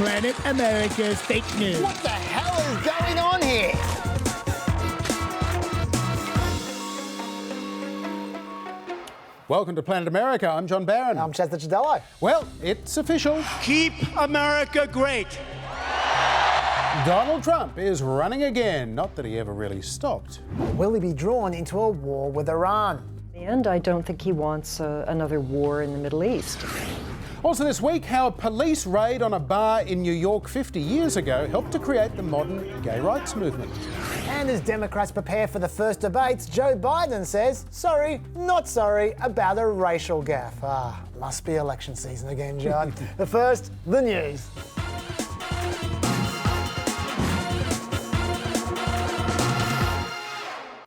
Planet America's fake news. What the hell is going on here? Welcome to Planet America. I'm John Barron. I'm Chester Chidello. Well, it's official. Keep America great. Donald Trump is running again. Not that he ever really stopped. Will he be drawn into a war with Iran? And I don't think he wants another war in the Middle East. Also this week, how a police raid on a bar in New York 50 years ago helped to create the modern gay rights movement. And as Democrats prepare for the first debates, Joe Biden says, sorry, not sorry, about a racial gaffe. Must be election season again, John. But first, the news.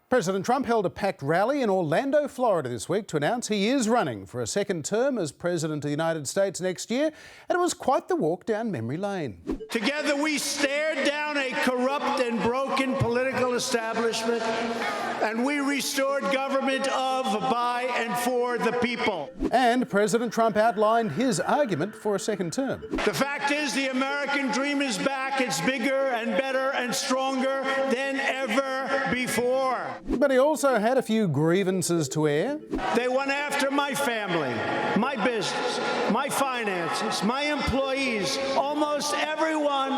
President Trump held a packed rally in Orlando, Florida this week to announce he is running for a second term as President of the United States next year, and it was quite the walk down memory lane. Together we stared down a corrupt and broken political establishment, and we restored government of, by, and for the people. And President Trump outlined his argument for a second term. The fact is, the American dream is back. It's bigger and better and stronger than ever before. But he also had a few grievances to air. They went after my family, my business, my finances, my employees, almost everyone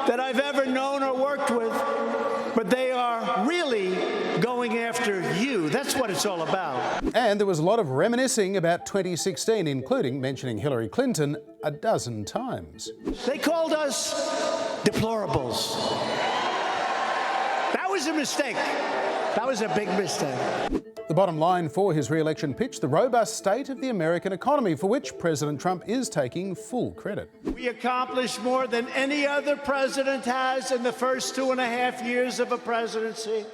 that I've ever known or worked with. But they are really going after you. That's what it's all about. And there was a lot of reminiscing about 2016, including mentioning Hillary Clinton a dozen times. They called us deplorables. That was a mistake. That was a big mistake. The bottom line for his re-election pitch, the robust state of the American economy, for which President Trump is taking full credit. We accomplished more than any other president has in the first 2.5 years of a presidency,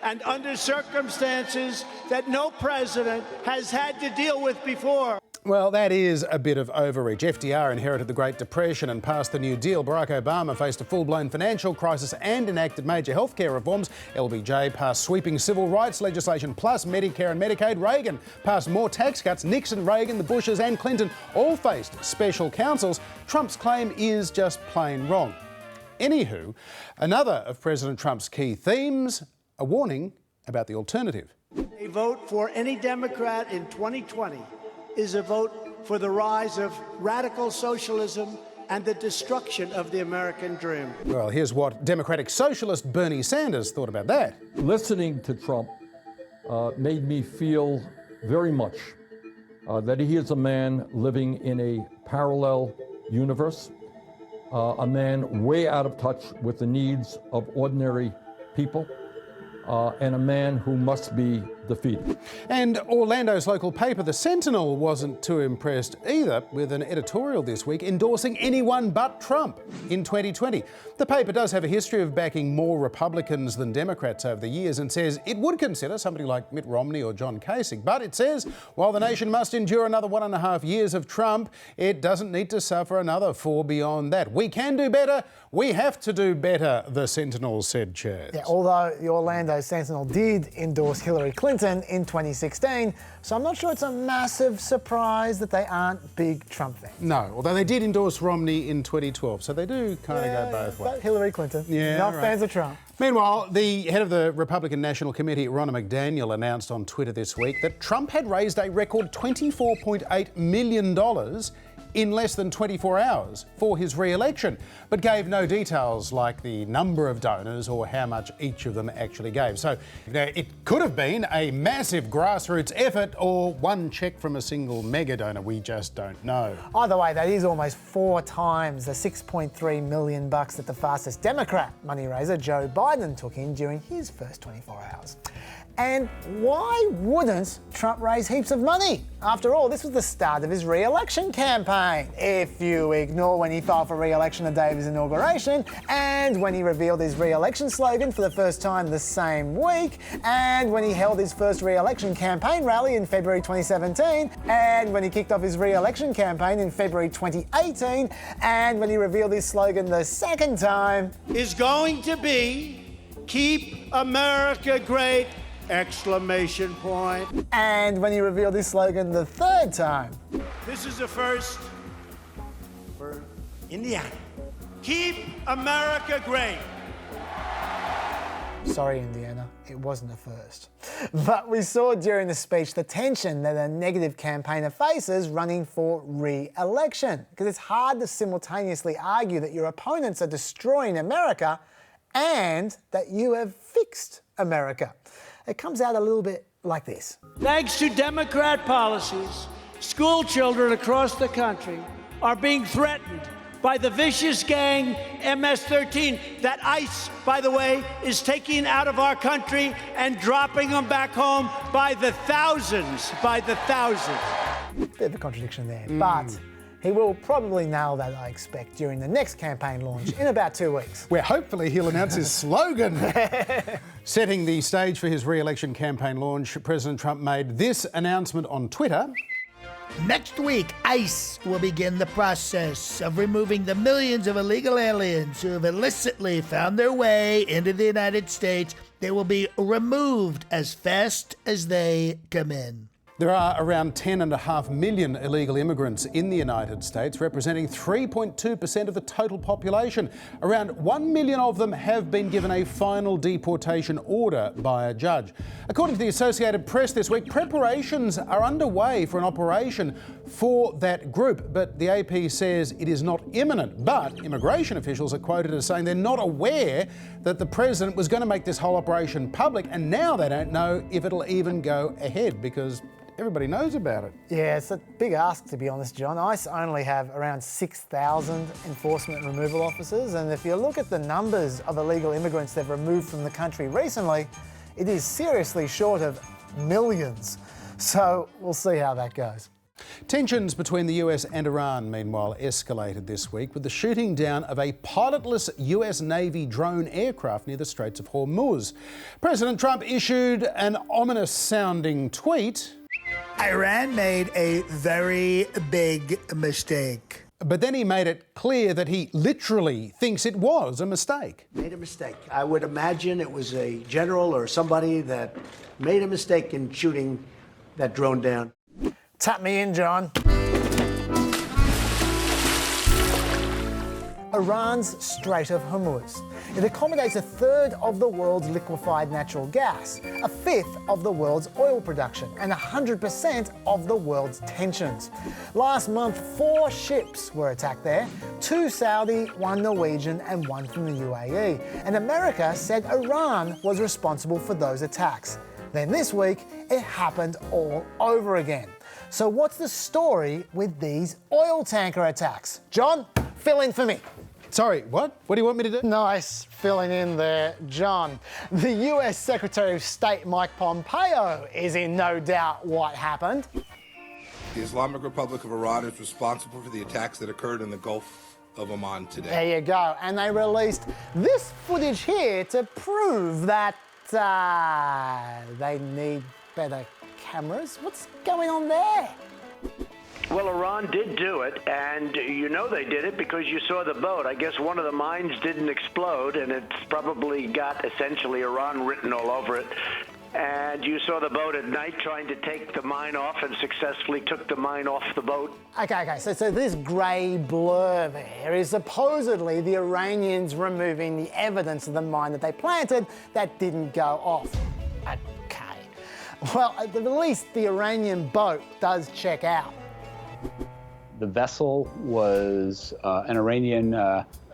and under circumstances that no president has had to deal with before. Well, that is a bit of overreach. FDR inherited the Great Depression and passed the New Deal. Barack Obama faced a full-blown financial crisis and enacted major healthcare reforms. LBJ passed sweeping civil rights legislation, plus Medicare and Medicaid. Reagan passed more tax cuts. Nixon, Reagan, the Bushes and Clinton all faced special counsels. Trump's claim is just plain wrong. Anywho, another of President Trump's key themes, a warning about the alternative. A vote for any Democrat in 2020 is a vote for the rise of radical socialism and the destruction of the American dream. Well, here's what Democratic Socialist Bernie Sanders thought about that. Listening to Trump made me feel very much that he is a man living in a parallel universe, a man way out of touch with the needs of ordinary people, and a man who must be defeated. And Orlando's local paper, The Sentinel, wasn't too impressed either, with an editorial this week endorsing anyone but Trump in 2020. The paper does have a history of backing more Republicans than Democrats over the years and says it would consider somebody like Mitt Romney or John Kasich. But it says, while the nation must endure another 1.5 years of Trump, it doesn't need to suffer another 4 beyond that. We can do better. We have to do better, The Sentinel said, Chad. Yeah, although the Orlando Sentinel did endorse Hillary Clinton in 2016, so I'm not sure it's a massive surprise that they aren't big Trump fans. No, although they did endorse Romney in 2012, so they do kind of go both ways. But Hillary Clinton, Yeah, not right. fans of Trump. Meanwhile, the head of the Republican National Committee, Ronna McDaniel, announced on Twitter this week that Trump had raised a record $24.8 million in less than 24 hours for his re-election, but gave no details like the number of donors or how much each of them actually gave. So it could have been a massive grassroots effort or one check from a single mega donor. We just don't know. Either way, that is almost 4 times the $6.3 million that the fastest Democrat money raiser, Joe Biden, took in during his first 24 hours. And why wouldn't Trump raise heaps of money? After all, this was the start of his re-election campaign. If you ignore when he filed for re-election the day of his inauguration, and when he revealed his re-election slogan for the first time the same week, and when he held his first re-election campaign rally in February 2017, and when he kicked off his re-election campaign in February 2018, and when he revealed his slogan the second time, is going to be Keep America Great! Exclamation point. And when he revealed his slogan the third time. This is a first for Indiana. Keep America great. Sorry, Indiana, it wasn't a first. But we saw during the speech the tension that a negative campaigner faces running for re-election, because it's hard to simultaneously argue that your opponents are destroying America and that you have fixed America. It comes out a little bit like this. Thanks to Democrat policies, school children across the country are being threatened by the vicious gang MS-13 that ICE, by the way, is taking out of our country and dropping them back home by the thousands, Bit of a contradiction there, but he will probably nail that, I expect, during the next campaign launch in about 2 weeks. Where hopefully he'll announce his slogan. Setting the stage for his re-election campaign launch, President Trump made this announcement on Twitter. Next week, ICE will begin the process of removing the millions of illegal aliens who have illicitly found their way into the United States. They will be removed as fast as they come in. There are around 10.5 million illegal immigrants in the United States, representing 3.2% of the total population. Around 1 million of them have been given a final deportation order by a judge. According to the Associated Press this week, preparations are underway for an operation for that group, but the AP says it is not imminent. But immigration officials are quoted as saying they're not aware that the president was going to make this whole operation public, and now they don't know if it'll even go ahead because everybody knows about it. Yeah, it's a big ask, to be honest, John. ICE only have around 6,000 enforcement and removal officers, and if you look at the numbers of illegal immigrants they've removed from the country recently, it is seriously short of millions. So we'll see how that goes. Tensions between the US and Iran, meanwhile, escalated this week with the shooting down of a pilotless US Navy drone aircraft near the Straits of Hormuz. President Trump issued an ominous-sounding tweet. Iran made a very big mistake. But then he made it clear that he literally thinks it was a mistake. Made a mistake. I would imagine it was a general or somebody that made a mistake in shooting that drone down. Tap me in, John. Iran's Strait of Hormuz. It accommodates 1/3 of the world's liquefied natural gas, 1/5 of the world's oil production, and 100% of the world's tensions. Last month, 4 ships were attacked there, 2 Saudi, 1 Norwegian, and 1 from the UAE. And America said Iran was responsible for those attacks. Then this week, it happened all over again. So what's the story with these oil tanker attacks? John, fill in for me. Sorry, what? What do you want me to do? Nice filling in there, John. The US Secretary of State Mike Pompeo is in no doubt what happened. The Islamic Republic of Iran is responsible for the attacks that occurred in the Gulf of Oman today. There you go. And they released this footage here to prove that they need better cameras. What's going on there? Well, Iran did do it, and you know they did it because you saw the boat. I guess one of the mines didn't explode, and it's probably got essentially Iran written all over it. And you saw the boat at night trying to take the mine off and successfully took the mine off the boat. Okay, so this grey blur there is supposedly the Iranians removing the evidence of the mine that they planted that didn't go off. Okay. Well, at the least the Iranian boat does check out. The vessel was an Iranian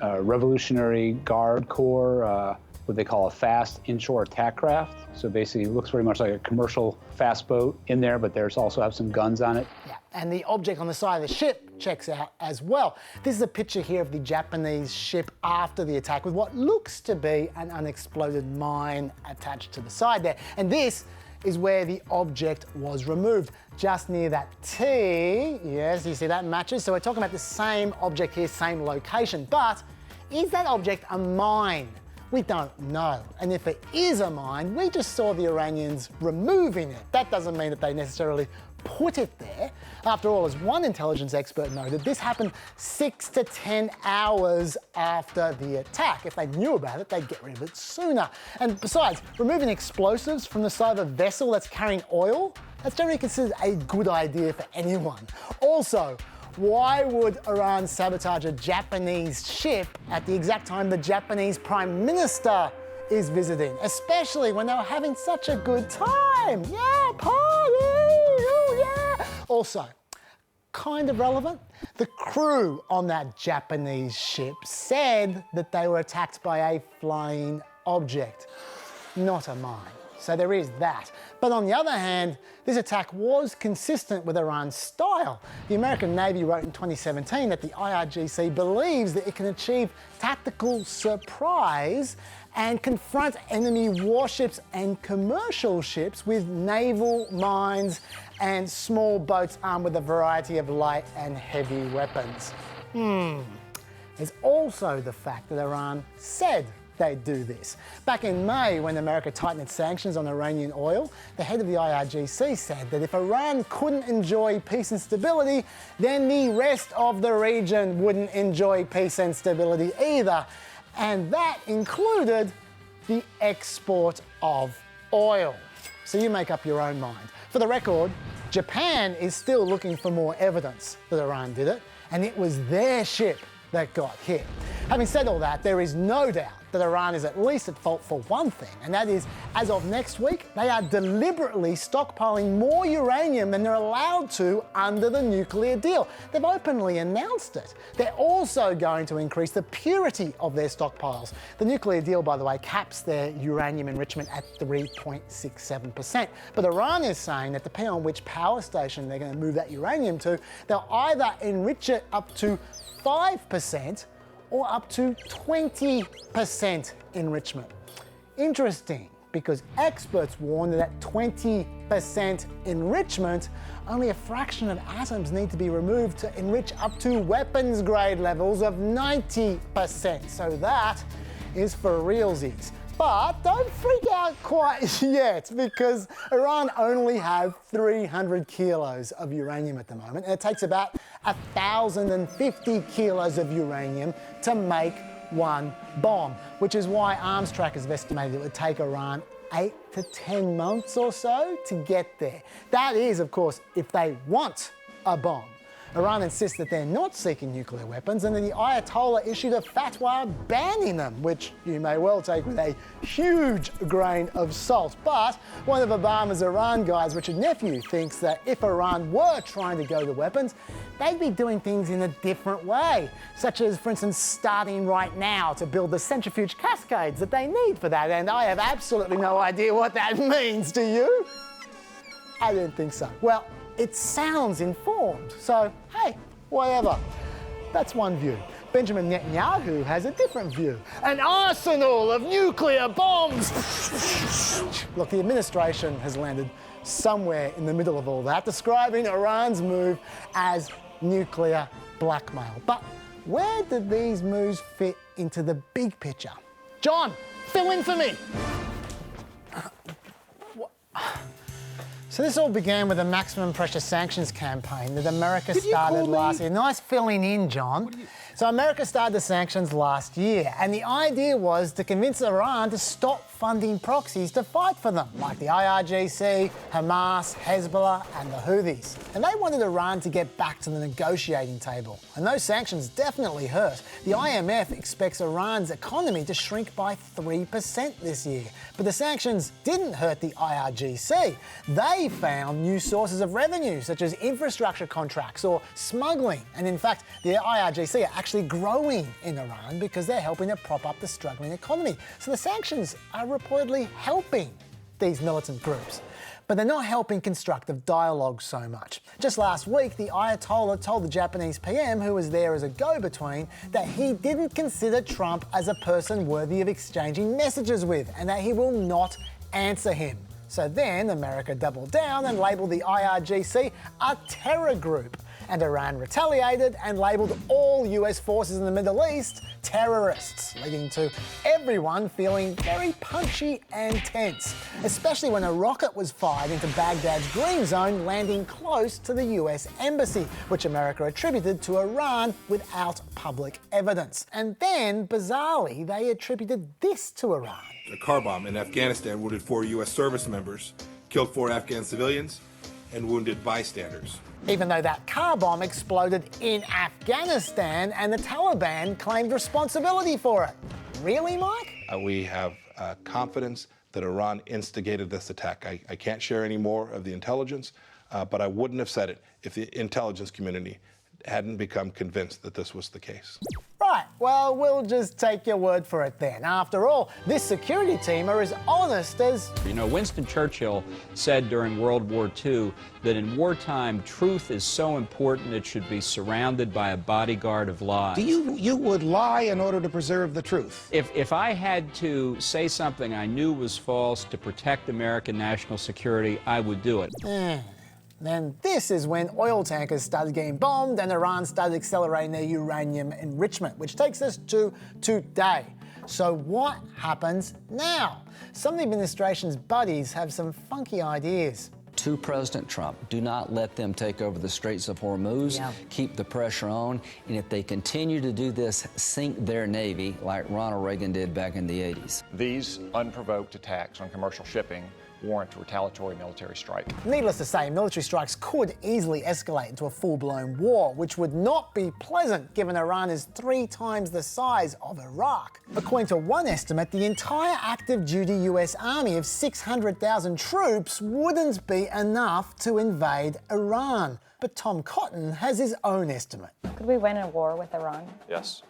Revolutionary Guard Corps, what they call a fast inshore attack craft. So basically it looks very much like a commercial fast boat in there, but there's also have some guns on it. Yeah, and the object on the side of the ship checks out as well. This is a picture here of the Japanese ship after the attack with what looks to be an unexploded mine attached to the side there. And this is where the object was removed, just near that T. Yes, you see that matches. So we're talking about the same object here, same location. But is that object a mine? We don't know. And if it is a mine, we just saw the Iranians removing it. That doesn't mean that they necessarily put it there. After all, as one intelligence expert noted, this happened 6 to 10 hours after the attack. If they knew about it, they'd get rid of it sooner. And besides, removing explosives from the side of a vessel that's carrying oil, that's generally considered a good idea for anyone. Also, Why would Iran sabotage a Japanese ship at the exact time the Japanese Prime Minister is visiting, especially when they were having such a good time? Yeah, party! Oh, yeah! Also, kind of relevant, the crew on that Japanese ship said that they were attacked by a flying object, not a mine. So there is that. But on the other hand, this attack was consistent with Iran's style. The American Navy wrote in 2017 that the IRGC believes that it can achieve tactical surprise and confront enemy warships and commercial ships with naval mines and small boats armed with a variety of light and heavy weapons. There's also the fact that Iran said they'd do this. Back in May, when America tightened its sanctions on Iranian oil, the head of the IRGC said that if Iran couldn't enjoy peace and stability, then the rest of the region wouldn't enjoy peace and stability either. And that included the export of oil. So you make up your own mind. For the record, Japan is still looking for more evidence that Iran did it, and it was their ship that got hit. Having said all that, there is no doubt that Iran is at least at fault for one thing, and that is, as of next week, they are deliberately stockpiling more uranium than they're allowed to under the nuclear deal. They've openly announced it. They're also going to increase the purity of their stockpiles. The nuclear deal, by the way, caps their uranium enrichment at 3.67%. But Iran is saying that depending on which power station they're going to move that uranium to, they'll either enrich it up to 5% or up to 20% enrichment. Interesting, because experts warn that at 20% enrichment, only a fraction of atoms need to be removed to enrich up to weapons grade levels of 90%. So that is for realsies. But don't freak out quite yet, because Iran only have 300 kilos of uranium at the moment, and it takes about 1,050 kilos of uranium to make one bomb, which is why arms trackers have estimated it would take Iran 8 to 10 months or so to get there. That is, of course, if they want a bomb. Iran insists that they're not seeking nuclear weapons, and then the Ayatollah issued a fatwa banning them, which you may well take with a huge grain of salt. But one of Obama's Iran guys, Richard Nephew, thinks that if Iran were trying to go to weapons, they'd be doing things in a different way, such as, for instance, starting right now to build the centrifuge cascades that they need for that, and I have absolutely no idea what that means. Do you? I don't think so. Well, it sounds informed, so hey, whatever. That's one view. Benjamin Netanyahu has a different view. An arsenal of nuclear bombs! Look, the administration has landed somewhere in the middle of all that, describing Iran's move as nuclear blackmail. But where do these moves fit into the big picture? John, fill in for me. So this all began with a maximum pressure sanctions campaign that America started last year. Nice filling in, John. So America started the sanctions last year, and the idea was to convince Iran to stop funding proxies to fight for them, like the IRGC, Hamas, Hezbollah, and the Houthis. And they wanted Iran to get back to the negotiating table. And those sanctions definitely hurt. The IMF expects Iran's economy to shrink by 3% this year. But the sanctions didn't hurt the IRGC. They found new sources of revenue, such as infrastructure contracts or smuggling. And in fact, the IRGC are actually growing in Iran because they're helping to prop up the struggling economy. So the sanctions are reportedly helping these militant groups. But they're not helping constructive dialogue so much. Just last week, the Ayatollah told the Japanese PM, who was there as a go-between, that he didn't consider Trump as a person worthy of exchanging messages with, and that he will not answer him. So then America doubled down and labelled the IRGC a terror group. And Iran retaliated and labelled all US forces in the Middle East terrorists, leading to everyone feeling very punchy and tense, especially when a rocket was fired into Baghdad's green zone, landing close to the US embassy, which America attributed to Iran without public evidence. And then, bizarrely, they attributed this to Iran. A car bomb in Afghanistan wounded 4 U.S. service members, killed 4 Afghan civilians, and wounded bystanders. Even though that car bomb exploded in Afghanistan and the Taliban claimed responsibility for it. Really, Mike? We have confidence that Iran instigated this attack. I can't share any more of the intelligence, but I wouldn't have said it if the intelligence community hadn't become convinced that this was the case. Right, well, we'll just take your word for it then. After all, this security team are as honest as... You know, Winston Churchill said during World War II that in wartime, truth is so important it should be surrounded by a bodyguard of lies. You would lie in order to preserve the truth? If I had to say something I knew was false to protect American national security, I would do it. Then this is when oil tankers started getting bombed and Iran started accelerating their uranium enrichment, which takes us to today. So what happens now? Some of the administration's buddies have some funky ideas. To President Trump, do not let them take over the Straits of Hormuz. Keep the pressure on, and if they continue to do this, sink their Navy like Ronald Reagan did back in the 80s. These unprovoked attacks on commercial shipping warrant a retaliatory military strike. Needless to say, military strikes could easily escalate into a full-blown war, which would not be pleasant given Iran is 3 times the size of Iraq. According to one estimate, the entire active duty US Army of 600,000 troops wouldn't be enough to invade Iran. But Tom Cotton has his own estimate. Could we win a war with Iran? Yes.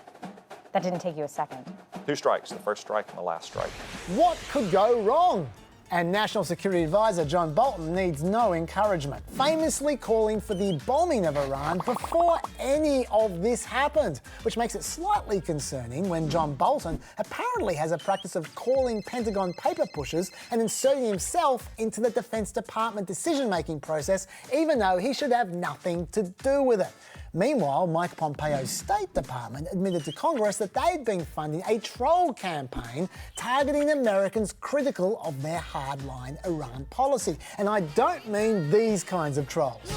That didn't take you a second. 2 strikes, the first strike and the last strike. What could go wrong? And National Security Advisor John Bolton needs no encouragement, famously calling for the bombing of Iran before any of this happened, which makes it slightly concerning when John Bolton apparently has a practice of calling Pentagon paper pushers and inserting himself into the Defense Department decision-making process, even though he should have nothing to do with it. Meanwhile, Mike Pompeo's State Department admitted to Congress that they'd been funding a troll campaign targeting Americans critical of their hardline Iran policy. And I don't mean these kinds of trolls.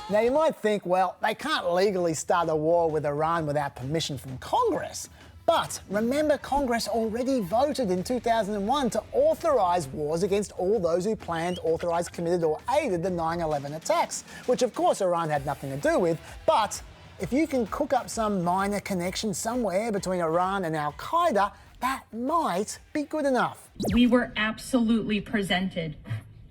Now you might think, well, they can't legally start a war with Iran without permission from Congress. But remember, Congress already voted in 2001 to authorise wars against all those who planned, authorised, committed or aided the 9/11 attacks, which of course Iran had nothing to do with. But if you can cook up some minor connection somewhere between Iran and Al-Qaeda, that might be good enough. We were absolutely presented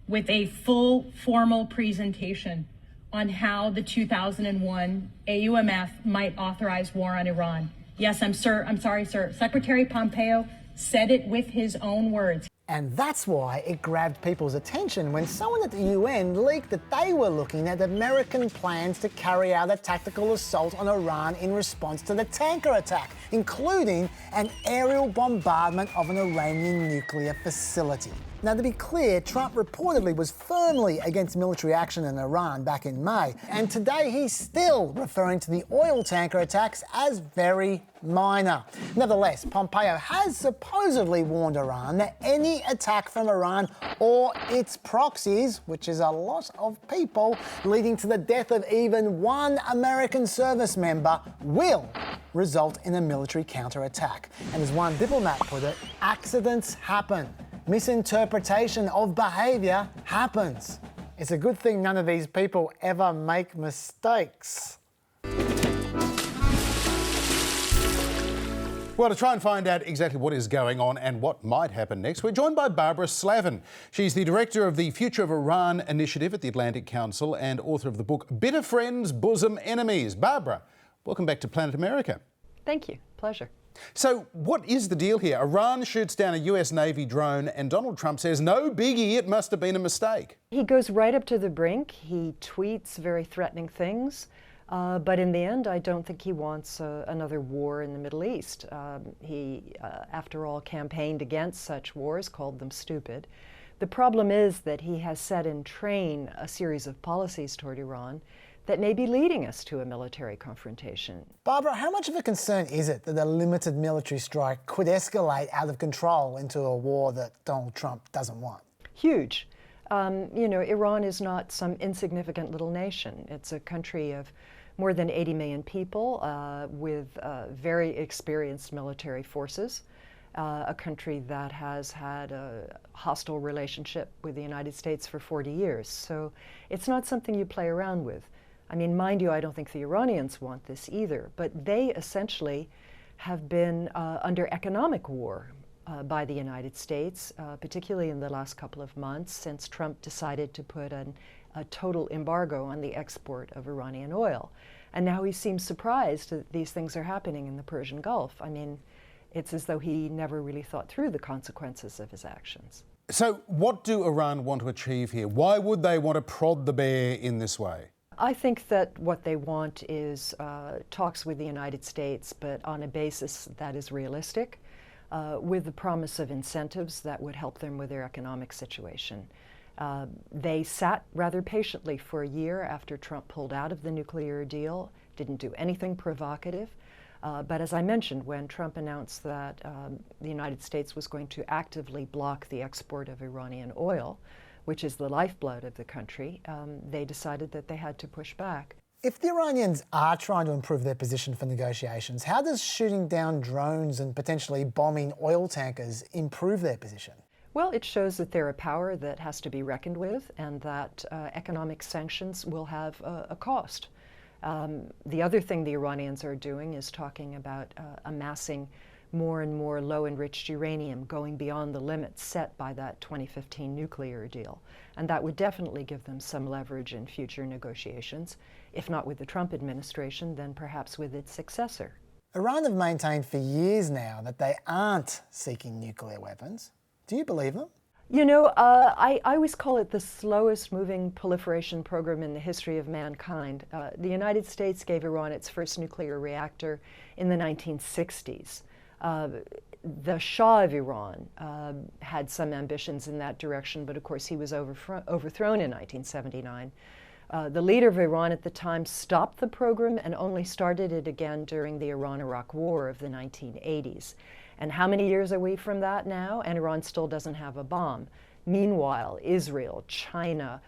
with a full formal presentation on how the 2001 AUMF might authorize war on Iran. Yes, I'm sorry, sir. Secretary Pompeo said it with his own words. And that's why it grabbed people's attention when someone at the UN leaked that they were looking at American plans to carry out a tactical assault on Iran in response to the tanker attack, including an aerial bombardment of an Iranian nuclear facility. Now, to be clear, Trump reportedly was firmly against military action in Iran back in May, and today he's still referring to the oil tanker attacks as very minor. Nevertheless, Pompeo has supposedly warned Iran that any attack from Iran or its proxies, which is a lot of people, leading to the death of even one American service member, will result in a military counterattack. And as one diplomat put it, accidents happen. Misinterpretation of behaviour happens. It's a good thing none of these people ever make mistakes. Well, to try and find out exactly what is going on and what might happen next, we're joined by Barbara Slavin. She's the director of the Future of Iran initiative at the Atlantic Council and author of the book Bitter Friends, Bosom Enemies. Barbara, welcome back to Planet America. Thank you. Pleasure. So what is the deal here? Iran shoots down a US Navy drone and Donald Trump says, no biggie, it must have been a mistake. He goes right up to the brink. He tweets very threatening things. But in the end, I don't think he wants another war in the Middle East. He, after all, campaigned against such wars, called them stupid. The problem is that he has set in train a series of policies toward Iran that may be leading us to a military confrontation. Barbara, how much of a concern is it that a limited military strike could escalate out of control into a war that Donald Trump doesn't want? Huge. You know, Iran is not some insignificant little nation. It's a country of more than 80 million people with very experienced military forces. a country that has had a hostile relationship with the United States for 40 years. So it's not something you play around with. I mean, mind you, I don't think the Iranians want this either, but they essentially have been under economic war by the United States, particularly in the last couple of months since Trump decided to put a total embargo on the export of Iranian oil. And now he seems surprised that these things are happening in the Persian Gulf. I mean, it's as though he never really thought through the consequences of his actions. So what do Iran want to achieve here? Why would they want to prod the bear in this way? I think that what they want is talks with the United States, but on a basis that is realistic, with the promise of incentives that would help them with their economic situation. They sat rather patiently for a year after Trump pulled out of the nuclear deal, didn't do anything provocative. But as I mentioned, when Trump announced that the United States was going to actively block the export of Iranian oil, which is the lifeblood of the country, they decided that they had to push back. If the Iranians are trying to improve their position for negotiations, how does shooting down drones and potentially bombing oil tankers improve their position? Well, it shows that they're a power that has to be reckoned with and that economic sanctions will have a cost. The other thing the Iranians are doing is talking about amassing more and more low-enriched uranium, going beyond the limits set by that 2015 nuclear deal. And that would definitely give them some leverage in future negotiations. If not with the Trump administration, then perhaps with its successor. Iran have maintained for years now that they aren't seeking nuclear weapons. Do you believe them? You know, I always call it the slowest moving proliferation program in the history of mankind. The United States gave Iran its first nuclear reactor in the 1960s. The Shah of Iran had some ambitions in that direction, but of course he was overthrown in 1979. The leader of Iran at the time stopped the program and only started it again during the Iran-Iraq War of the 1980s. And how many years are we from that now? And Iran still doesn't have a bomb. Meanwhile, Israel, China,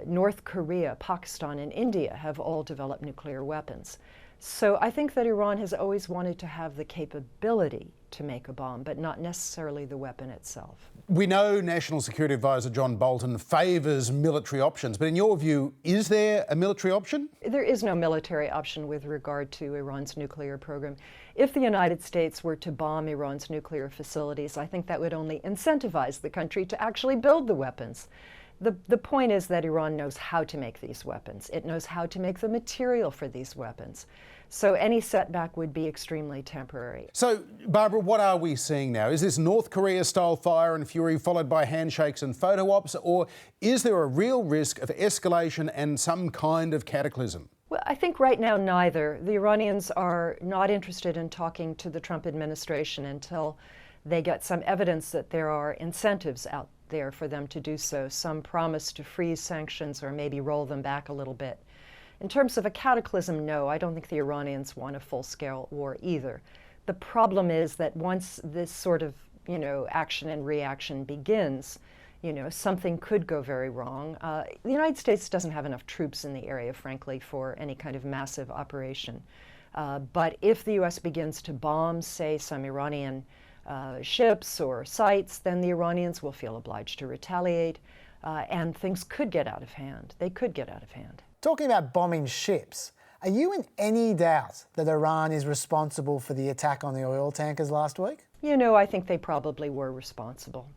North Korea, Pakistan, and India have all developed nuclear weapons. So I think that Iran has always wanted to have the capability to make a bomb, but not necessarily the weapon itself. We know National Security Advisor John Bolton favours military options, but in your view, is there a military option? There is no military option with regard to Iran's nuclear program. If the United States were to bomb Iran's nuclear facilities, I think that would only incentivize the country to actually build the weapons. The point is that Iran knows how to make these weapons. It knows how to make the material for these weapons. So any setback would be extremely temporary. So, Barbara, what are we seeing now? Is this North Korea-style fire and fury followed by handshakes and photo ops, or is there a real risk of escalation and some kind of cataclysm? Well, I think right now neither. The Iranians are not interested in talking to the Trump administration until they get some evidence that there are incentives out there for them to do so, some promise to freeze sanctions or maybe roll them back a little bit. In terms of a cataclysm, no, I don't think the Iranians want a full-scale war either. The problem is that once this sort of, action and reaction begins, something could go very wrong. The United States doesn't have enough troops in the area, frankly, for any kind of massive operation. But if the U.S. begins to bomb, say, some Iranian ships or sites, then the Iranians will feel obliged to retaliate, and things could get out of hand. They could get out of hand. Talking about bombing ships, are you in any doubt that Iran is responsible for the attack on the oil tankers last week? I think they probably were responsible.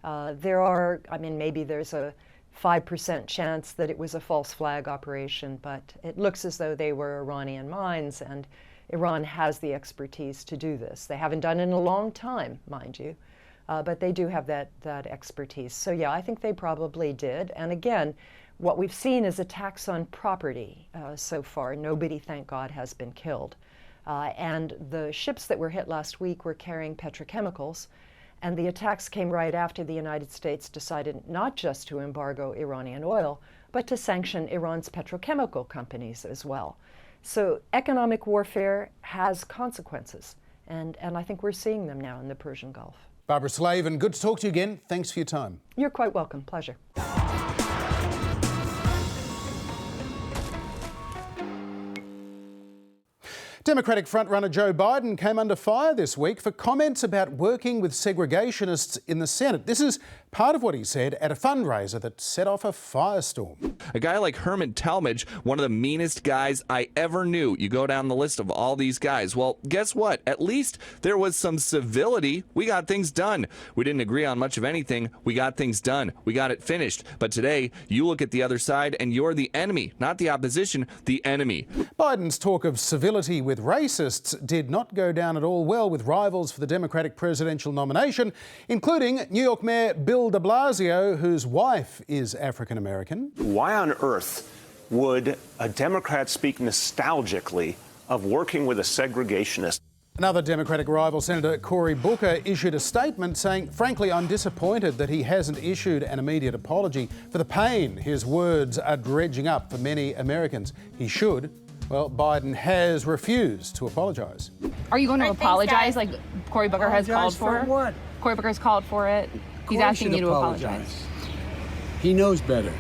Maybe there's a 5% chance that it was a false flag operation, but it looks as though they were Iranian mines, and Iran has the expertise to do this. They haven't done it in a long time, mind you, but they do have that expertise. So yeah, I think they probably did. And again, what we've seen is attacks on property so far. Nobody, thank God, has been killed. And the ships that were hit last week were carrying petrochemicals, and the attacks came right after the United States decided not just to embargo Iranian oil, but to sanction Iran's petrochemical companies as well. So economic warfare has consequences, and I think we're seeing them now in the Persian Gulf. Barbara Slavin, good to talk to you again. Thanks for your time. You're quite welcome. Pleasure. Democratic frontrunner Joe Biden came under fire this week for comments about working with segregationists in the Senate. This is part of what he said at a fundraiser that set off a firestorm. A guy like Herman Talmadge, one of the meanest guys I ever knew. You go down the list of all these guys. Well, guess what? At least there was some civility. We got things done. We didn't agree on much of anything. We got things done. We got it finished. But today, you look at the other side and you're the enemy, not the opposition, the enemy. Biden's talk of civility with racists did not go down at all well with rivals for the Democratic presidential nomination, including New York Mayor Bill de Blasio, whose wife is African American. Why on earth would a Democrat speak nostalgically of working with a segregationist? Another Democratic rival, Senator Cory Booker, issued a statement saying, "Frankly, I'm disappointed that he hasn't issued an immediate apology for the pain his words are dredging up for many Americans. He should." Well, Biden has refused to apologise. Are you going to apologise like Cory Booker has called for? What? Cory Booker has called for it. He's asking you to apologize. He knows better.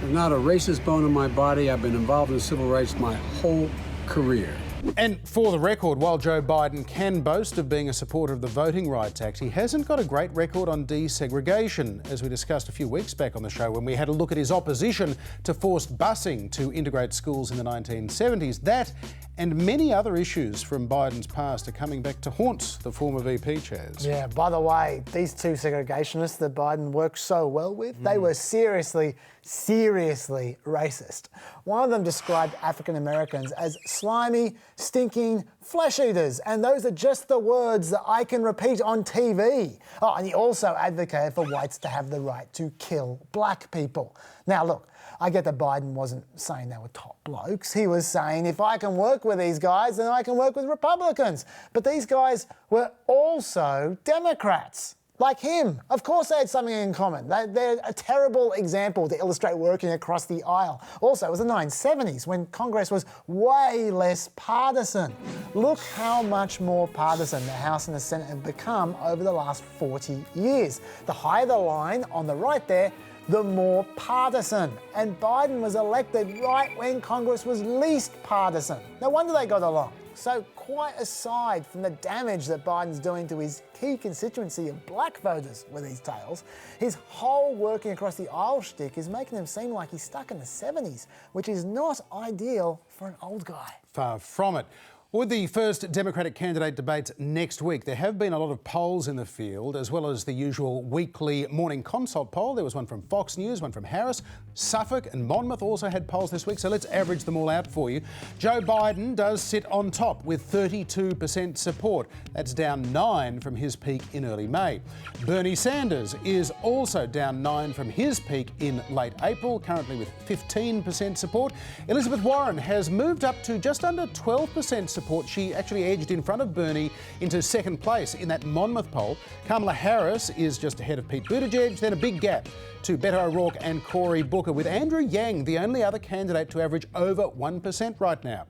There's not a racist bone in my body. I've been involved in civil rights my whole career. And for the record, while Joe Biden can boast of being a supporter of the Voting Rights Act, he hasn't got a great record on desegregation, as we discussed a few weeks back on the show when we had a look at his opposition to forced busing to integrate schools in the 1970s. That and many other issues from Biden's past are coming back to haunt the former VP chairs. Yeah, by the way, these two segregationists that Biden worked so well with, they were seriously racist. One of them described African Americans as slimy, stinking flesh eaters, and those are just the words that I can repeat on TV. Oh, and he also advocated for whites to have the right to kill black people. Now look, I get that Biden wasn't saying they were top blokes. He was saying, if I can work with these guys, then I can work with Republicans. But these guys were also Democrats. Like him. Of course they had something in common. They're a terrible example to illustrate working across the aisle. Also, it was the 1970s when Congress was way less partisan. Look how much more partisan the House and the Senate have become over the last 40 years. The higher the line on the right there, the more partisan. And Biden was elected right when Congress was least partisan. No wonder they got along. So quite aside from the damage that Biden's doing to his key constituency of black voters with these tales, his whole working across the aisle shtick is making him seem like he's stuck in the 70s, which is not ideal for an old guy. Far from it. With the first Democratic candidate debates next week, there have been a lot of polls in the field, as well as the usual weekly morning consult poll. There was one from Fox News, one from Harris. Suffolk and Monmouth also had polls this week, so let's average them all out for you. Joe Biden does sit on top with 32% support. That's down 9 from his peak in early May. Bernie Sanders is also down 9 from his peak in late April, currently with 15% support. Elizabeth Warren has moved up to just under 12% support. She actually edged in front of Bernie into second place in that Monmouth poll. Kamala Harris is just ahead of Pete Buttigieg, then a big gap to Beto O'Rourke and Cory Booker, with Andrew Yang the only other candidate to average over 1% right now.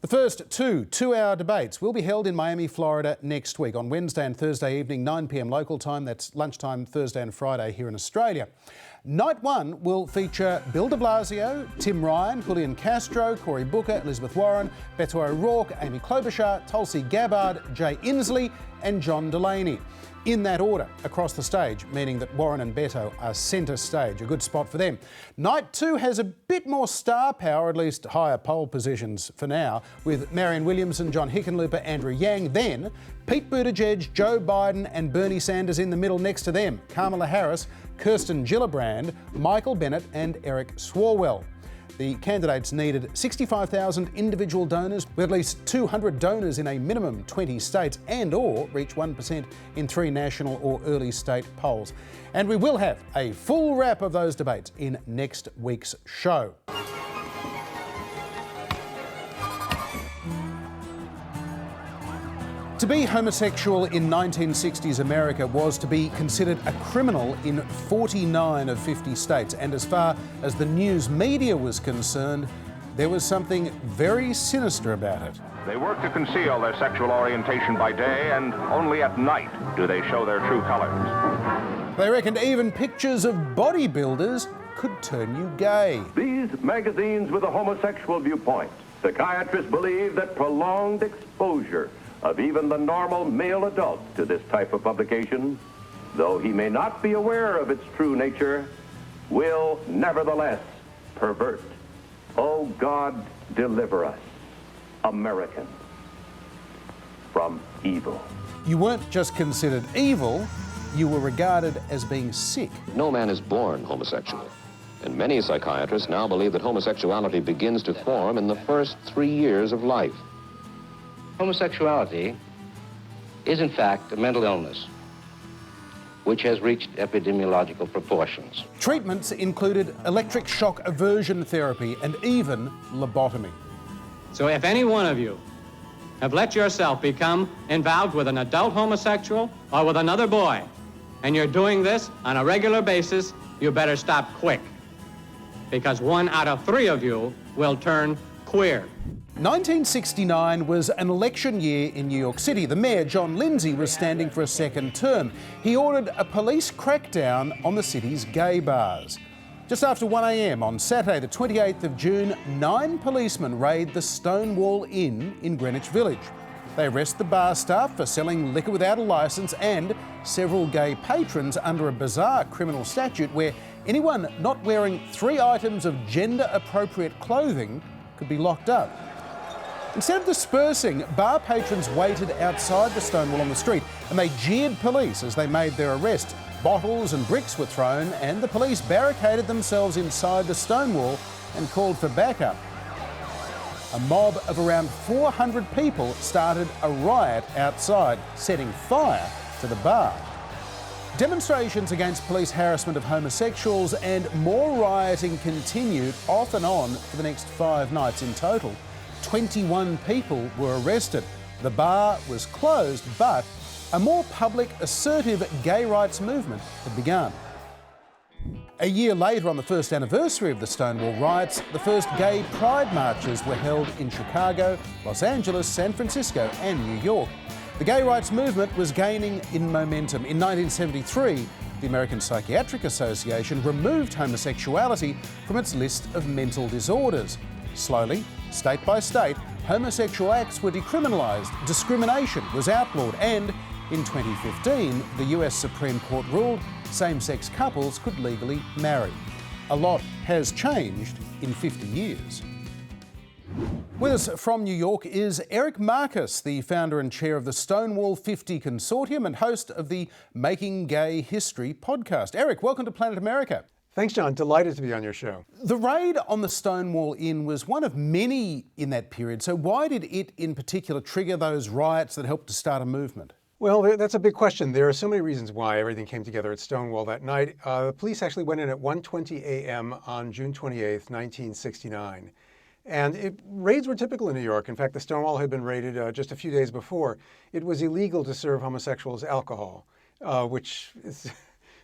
The first two-hour debates will be held in Miami, Florida next week on Wednesday and Thursday evening, 9 p.m. local time. That's lunchtime Thursday and Friday here in Australia. Night one will feature Bill de Blasio, Tim Ryan, Julian Castro, Cory Booker, Elizabeth Warren, Beto O'Rourke, Amy Klobuchar, Tulsi Gabbard, Jay Inslee and John Delaney. In that order, across the stage, meaning that Warren and Beto are centre stage, a good spot for them. Night two has a bit more star power, at least higher poll positions for now, with Marianne Williamson, John Hickenlooper, Andrew Yang, then Pete Buttigieg, Joe Biden and Bernie Sanders in the middle next to them, Kamala Harris, Kirsten Gillibrand, Michael Bennet and Eric Swalwell. The candidates needed 65,000 individual donors, with at least 200 donors in a minimum 20 states, and or reach 1% in 3 national or early state polls. And we will have a full wrap of those debates in next week's show. To be homosexual in 1960s America was to be considered a criminal in 49 of 50 states. And as far as the news media was concerned, there was something very sinister about it. They work to conceal their sexual orientation by day, and only at night do they show their true colors. They reckoned even pictures of bodybuilders could turn you gay. These magazines with a homosexual viewpoint Psychiatrists believe that prolonged exposure of even the normal male adult to this type of publication, though he may not be aware of its true nature, will nevertheless pervert. Oh God, deliver us, Americans, from evil. You weren't just considered evil, you were regarded as being sick. No man is born homosexual, and many psychiatrists now believe that homosexuality begins to form in the first 3 years of life. Homosexuality is in fact a mental illness which has reached epidemiological proportions. Treatments included electric shock aversion therapy and even lobotomy. So if any one of you have let yourself become involved with an adult homosexual or with another boy, and you're doing this on a regular basis, you better stop quick, because 1 out of 3 of you will turn queer. 1969 was an election year in New York City. The mayor, John Lindsay, was standing for a second term. He ordered a police crackdown on the city's gay bars. Just after 1 a.m. on Saturday, the 28th of June, 9 policemen raid the Stonewall Inn in Greenwich Village. They arrest the bar staff for selling liquor without a licence and several gay patrons under a bizarre criminal statute where anyone not wearing 3 items of gender-appropriate clothing could be locked up. Instead of dispersing, bar patrons waited outside the Stonewall on the street and they jeered police as they made their arrest. Bottles and bricks were thrown and the police barricaded themselves inside the Stonewall and called for backup. A mob of around 400 people started a riot outside, setting fire to the bar. Demonstrations against police harassment of homosexuals and more rioting continued off and on for the next 5 nights in total. 21 people were arrested. The bar was closed, but a more public, assertive gay rights movement had begun. A year later, on the first anniversary of the Stonewall riots, the first gay pride marches were held in Chicago, Los Angeles, San Francisco and New York. The gay rights movement was gaining in momentum. In 1973, the American Psychiatric Association removed homosexuality from its list of mental disorders. Slowly, state by state, homosexual acts were decriminalised, discrimination was outlawed, and in 2015, the US Supreme Court ruled same-sex couples could legally marry. A lot has changed in 50 years. With us from New York is Eric Marcus, the founder and chair of the Stonewall 50 Consortium and host of the Making Gay History podcast. Eric, welcome to Planet America. Thanks, John. Delighted to be on your show. The raid on the Stonewall Inn was one of many in that period, so why did it in particular trigger those riots that helped to start a movement? Well, that's a big question. There are so many reasons why everything came together at Stonewall that night. The police actually went in at 1:20 a.m. on June 28th, 1969. And raids were typical in New York. In fact, the Stonewall had been raided just a few days before. It was illegal to serve homosexuals alcohol, which is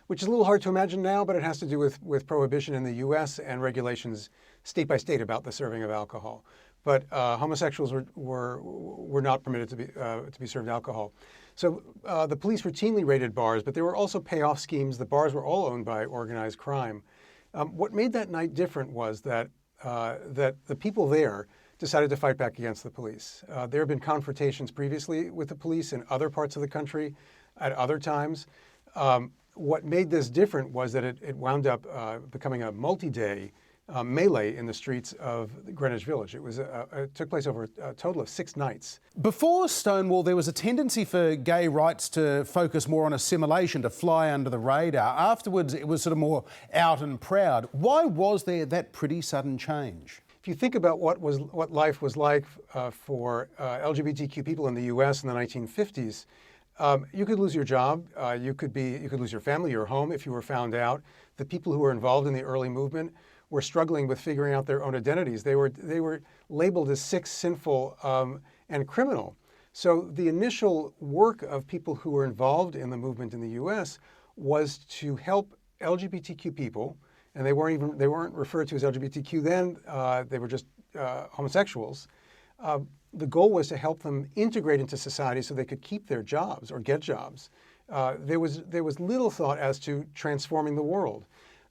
a little hard to imagine now, but it has to do with prohibition in the U.S. and regulations state by state about the serving of alcohol. But homosexuals were not permitted to be served alcohol. So the police routinely raided bars, but there were also payoff schemes. The bars were all owned by organized crime. What made that night different was that the people there decided to fight back against the police. There have been confrontations previously with the police in other parts of the country at other times. What made this different was that it wound up becoming a multi-day melee in the streets of Greenwich Village. It took place over a total of 6 nights. Before Stonewall, there was a tendency for gay rights to focus more on assimilation, to fly under the radar. Afterwards, it was sort of more out and proud. Why was there that pretty sudden change? If you think about what life was like for LGBTQ people in the U.S. in the 1950s, you could lose your job, you could lose your family, your home if you were found out. The people who were involved in the early movement were struggling with figuring out their own identities. They were labeled as sick, sinful, and criminal. So the initial work of people who were involved in the movement in the U.S. was to help LGBTQ people, and they weren't referred to as LGBTQ then. They were just homosexuals. The goal was to help them integrate into society so they could keep their jobs or get jobs. There was little thought as to transforming the world.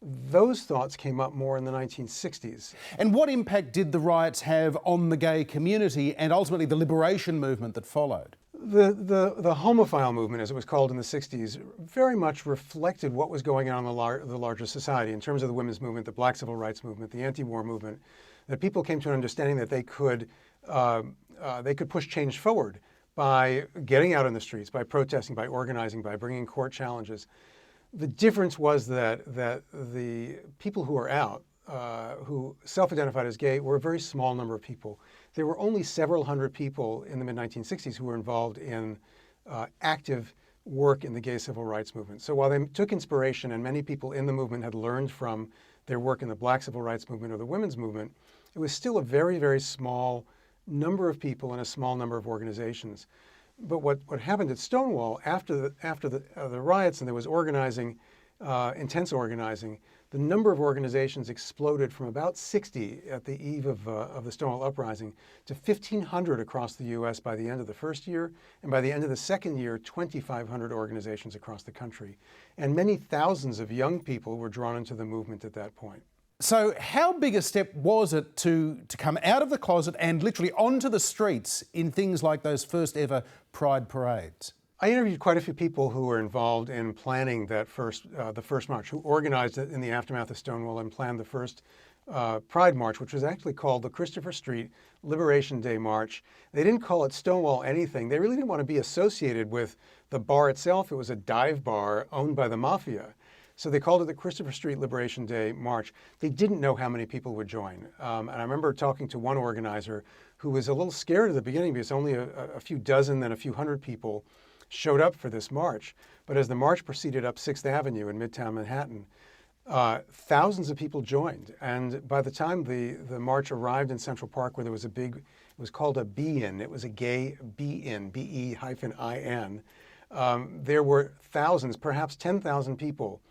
those thoughts came up more in the 1960s. And what impact did the riots have on the gay community and ultimately the liberation movement that followed? The homophile movement, as it was called in the 60s, very much reflected what was going on in the larger society in terms of the women's movement, the black civil rights movement, the anti-war movement, that people came to an understanding that they could push change forward by getting out in the streets, by protesting, by organizing, by bringing court challenges. The difference was that the people who were out, who self-identified as gay, were a very small number of people. There were only several hundred people in the mid-1960s who were involved in active work in the gay civil rights movement. So while they took inspiration, and many people in the movement had learned from their work in the black civil rights movement or the women's movement, it was still a very, very small number of people and a small number of organizations. But what happened at Stonewall after the riots, and there was organizing, intense organizing, the number of organizations exploded from about 60 at the eve of the Stonewall uprising to 1,500 across the U.S. by the end of the first year, and by the end of the second year, 2,500 organizations across the country. And many thousands of young people were drawn into the movement at that point. So how big a step was it to come out of the closet and literally onto the streets in things like those first ever Pride parades? I interviewed quite a few people who were involved in planning that the first march, who organized it in the aftermath of Stonewall and planned the first Pride March, which was actually called the Christopher Street Liberation Day March. They didn't call it Stonewall anything. They really didn't want to be associated with the bar itself. It was a dive bar owned by the mafia. So they called it the Christopher Street Liberation Day March. They didn't know how many people would join. And I remember talking to one organizer who was a little scared at the beginning because only a few dozen, then a few hundred people showed up for this march. But as the march proceeded up 6th Avenue in Midtown Manhattan, thousands of people joined. And by the time the march arrived in Central Park, where there was a big, it was called a be-in. It was a gay be-in, B-E-I-N. There were thousands, perhaps 10,000 people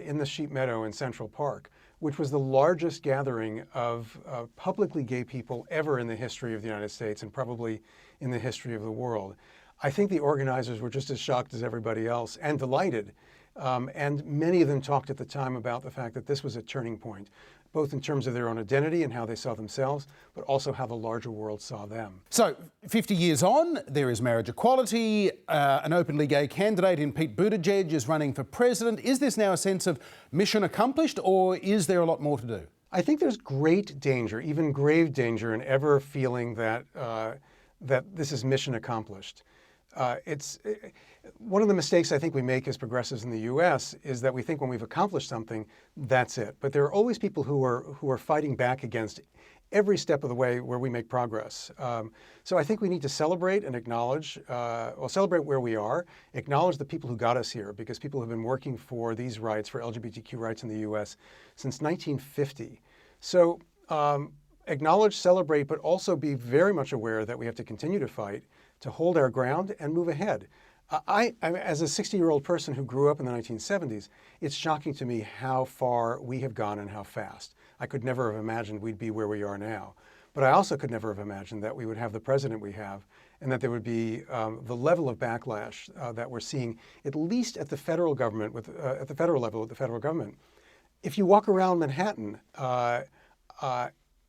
in the Sheep Meadow in Central Park, which was the largest gathering of publicly gay people ever in the history of the United States and probably in the history of the world. I think the organizers were just as shocked as everybody else and delighted. And many of them talked at the time about the fact that this was a turning point, both in terms of their own identity and how they saw themselves, but also how the larger world saw them. So 50 years on, there is marriage equality, an openly gay candidate in Pete Buttigieg is running for president. Is this now a sense of mission accomplished, or is there a lot more to do? I think there's great danger, even grave danger, in ever feeling that, that this is mission accomplished. One of the mistakes I think we make as progressives in the U.S. is that we think when we've accomplished something, that's it. But there are always people who are fighting back against every step of the way where we make progress. So I think we need to celebrate and acknowledge, celebrate where we are, acknowledge the people who got us here, because people have been working for these rights, for LGBTQ rights in the U.S. since 1950. So acknowledge, celebrate, but also be very much aware that we have to continue to fight, to hold our ground and move ahead. As a 60-year-old person who grew up in the 1970s, it's shocking to me how far we have gone and how fast. I could never have imagined we'd be where we are now. But I also could never have imagined that we would have the president we have, and that there would be the level of backlash that we're seeing, at least at the federal government, at the federal level, with the federal government. If you walk around Manhattan,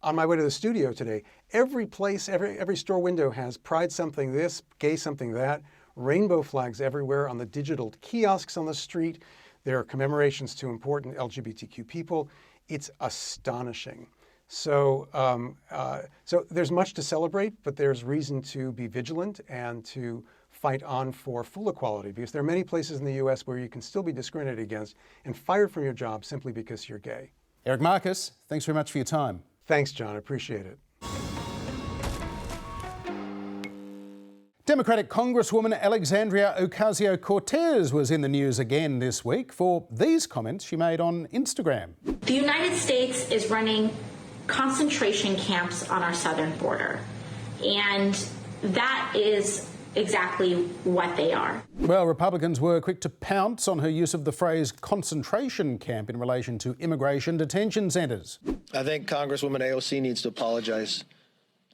on my way to the studio today, every place, every store window has pride something this, gay something that, rainbow flags everywhere on the digital kiosks on the street. There are commemorations to important LGBTQ people. It's astonishing. So, so there's much to celebrate, but there's reason to be vigilant and to fight on for full equality, because there are many places in the U.S. where you can still be discriminated against and fired from your job simply because you're gay. Eric Marcus, thanks very much for your time. Thanks, John. I appreciate it. Democratic Congresswoman Alexandria Ocasio-Cortez was in the news again this week for these comments she made on Instagram. The United States is running concentration camps on our southern border, and that is exactly what they are. Well, Republicans were quick to pounce on her use of the phrase concentration camp in relation to immigration detention centres. I think Congresswoman AOC needs to apologize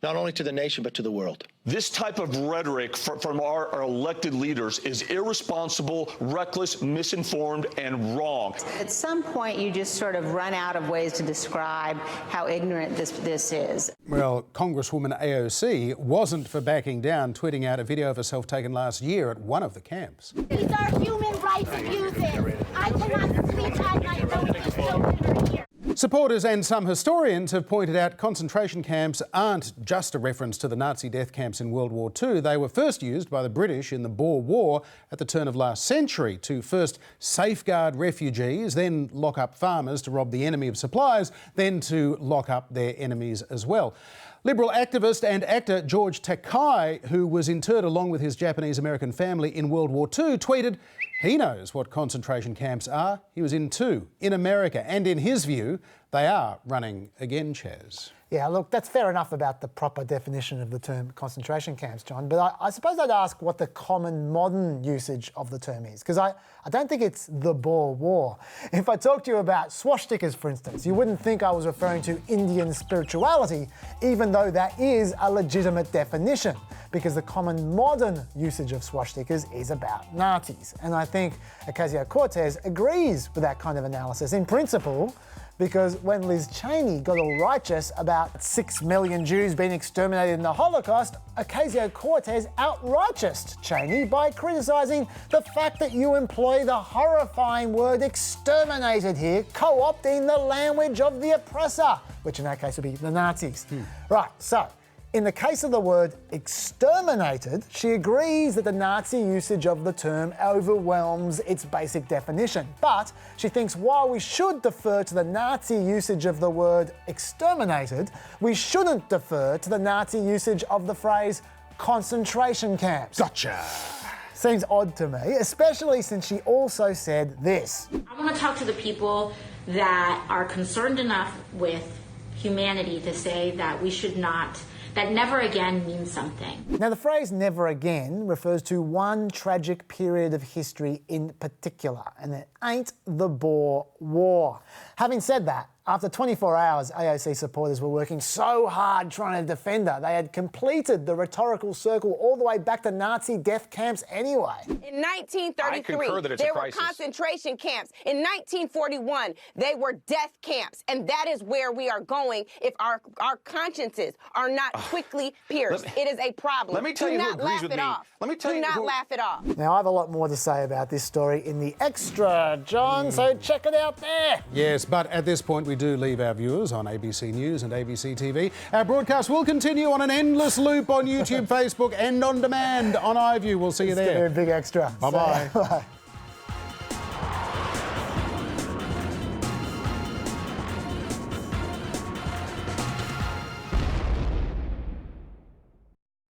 not only to the nation, but to the world. This type of rhetoric from our elected leaders is irresponsible, reckless, misinformed, and wrong. At some point, you just sort of run out of ways to describe how ignorant this is. Well, Congresswoman AOC wasn't for backing down, tweeting out a video of herself taken last year at one of the camps. These are human rights abuses. I cannot sleep at night knowing these children are here. Supporters and some historians have pointed out concentration camps aren't just a reference to the Nazi death camps in World War II. They were first used by the British in the Boer War at the turn of last century to first safeguard refugees, then lock up farmers to rob the enemy of supplies, then to lock up their enemies as well. Liberal activist and actor George Takei, who was interred along with his Japanese-American family in World War II, tweeted he knows what concentration camps are. He was in two, in America, and in his view, they are running again, Chaz. Yeah, look, that's fair enough about the proper definition of the term concentration camps, John, but I suppose I'd ask what the common modern usage of the term is, because I don't think it's the Boer War. If I talk to you about swastikas, for instance, you wouldn't think I was referring to Indian spirituality, even though that is a legitimate definition, because the common modern usage of swastikas is about Nazis. And I think Ocasio-Cortez agrees with that kind of analysis in principle, because when Liz Cheney got all righteous about 6 million Jews being exterminated in the Holocaust, Ocasio-Cortez outrighteous Cheney by criticising the fact that you employ the horrifying word exterminated here, co-opting the language of the oppressor, which in that case would be the Nazis. Right, so in the case of the word exterminated, she agrees that the Nazi usage of the term overwhelms its basic definition. But she thinks while we should defer to the Nazi usage of the word exterminated, we shouldn't defer to the Nazi usage of the phrase concentration camps. Gotcha. Seems odd to me, especially since she also said this. I want to talk to the people that are concerned enough with humanity to say that we should not, that never again means something. Now, the phrase never again refers to one tragic period of history in particular, and it ain't the Boer War. Having said that, after 24 hours, AOC supporters were working so hard trying to defend her, they had completed the rhetorical circle all the way back to Nazi death camps anyway. In 1933, there were concentration camps. In 1941, they were death camps. And that is where we are going if our consciences are not quickly pierced. It is a problem. Let me tell you who agrees with me. Let me tell you Do not laugh it off. Now, I have a lot more to say about this story in the extra, John, so check it out there. Yes, but at this point, we do leave our viewers on ABC News and ABC TV. Our broadcast will continue on an endless loop on YouTube, Facebook, and on demand on iView. We'll see you there. It's going to be a big extra. Bye-bye. Bye.